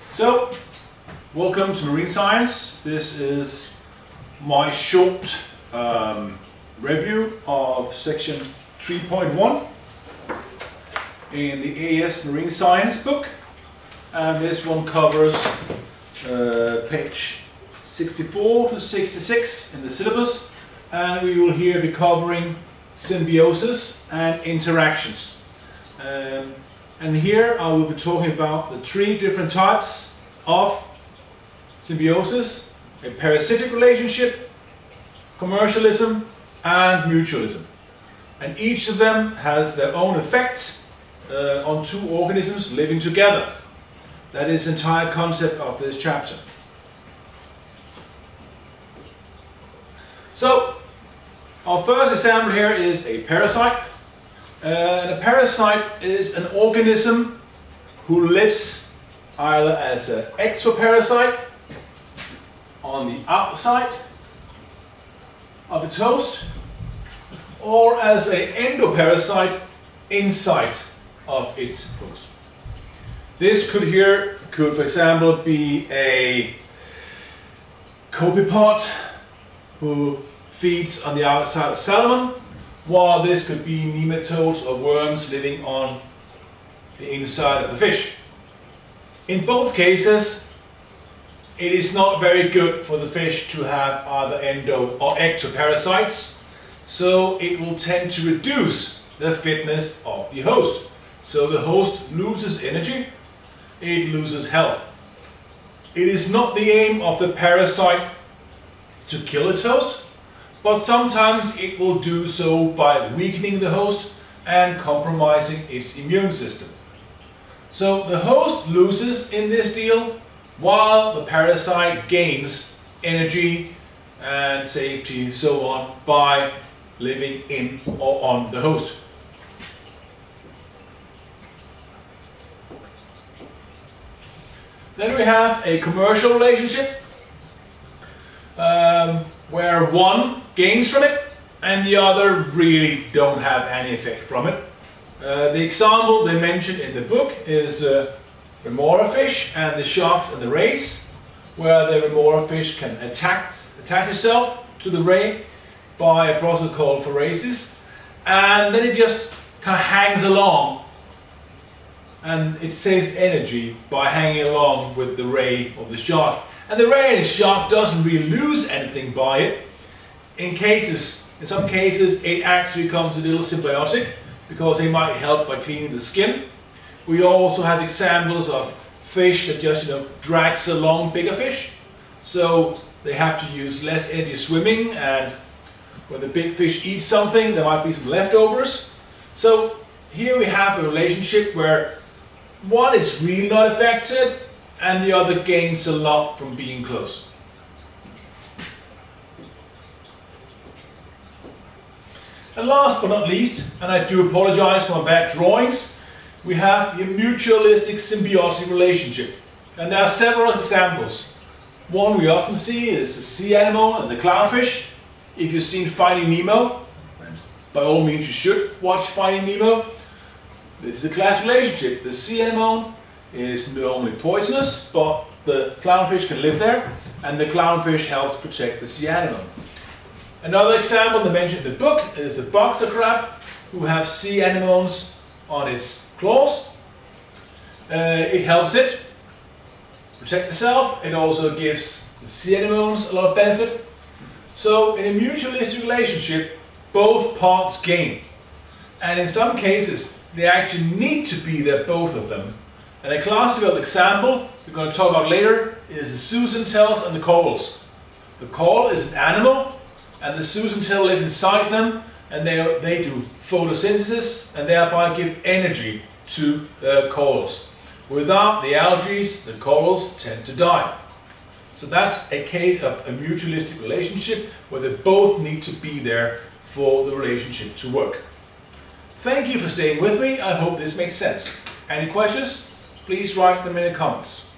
So, welcome to Marine Science. This is my short review of section 3.1 in the AS Marine Science book, and this one covers page 64 to 66 in the syllabus, and we will here be covering symbiosis and interactions. And here I will be talking about the three different types of symbiosis: a parasitic relationship, commensalism, and mutualism. And each of them has their own effects on two organisms living together. That is the entire concept of this chapter. So, our first example here is a parasite. And a parasite is an organism who lives either as an ectoparasite on the outside of its host, or as an endoparasite inside of its host. This could, for example, be a copepod who feeds on the outside of salmon, while this could be nematodes or worms living on the inside of the fish. In both cases, it is not very good for the fish to have either endo or ectoparasites, so it will tend to reduce the fitness of the host. So the host loses energy, it loses health. It is not the aim of the parasite to kill its host, but sometimes it will do so by weakening the host and compromising its immune system. So the host loses in this deal, while the parasite gains energy and safety and so on by living in or on the host. Then we have a commercial relationship, where one gains from it and the other really don't have any effect from it. The example they mentioned in the book is remora fish and the sharks and the rays, where the remora fish can attach itself to the ray by a process called phoresis, and then it just kind of hangs along, and it saves energy by hanging along with the ray of the shark. And the ray of the shark doesn't really lose anything by it. In some cases, it actually becomes a little symbiotic, because they might help by cleaning the skin. We also have examples of fish that just drags along bigger fish, so they have to use less energy swimming, and when the big fish eats something, there might be some leftovers. So here we have a relationship where one is really not affected and the other gains a lot from being close. And last but not least, and I do apologize for my bad drawings, we have the mutualistic symbiotic relationship. And there are several examples. One we often see is the sea anemone and the clownfish. If you've seen Finding Nemo, and by all means you should watch Finding Nemo, this is a class relationship. The sea anemone is normally poisonous, but the clownfish can live there, and the clownfish helps protect the sea anemone. Another example they mentioned in the book is the boxer crab, who have sea anemones on its claws. It helps it protect itself. It also gives the sea anemones a lot of benefit. So in a mutualistic relationship, both parts gain. And in some cases, they actually need to be there, both of them. And a classical example we're going to talk about later is the zooxanthellae and the corals. The coral is an animal, and the zooxanthellae live inside them, and they do photosynthesis and thereby give energy to the corals. Without the algae, the corals tend to die. So that's a case of a mutualistic relationship where they both need to be there for the relationship to work. Thank you for staying with me. I hope this makes sense. Any questions? Please write them in the comments.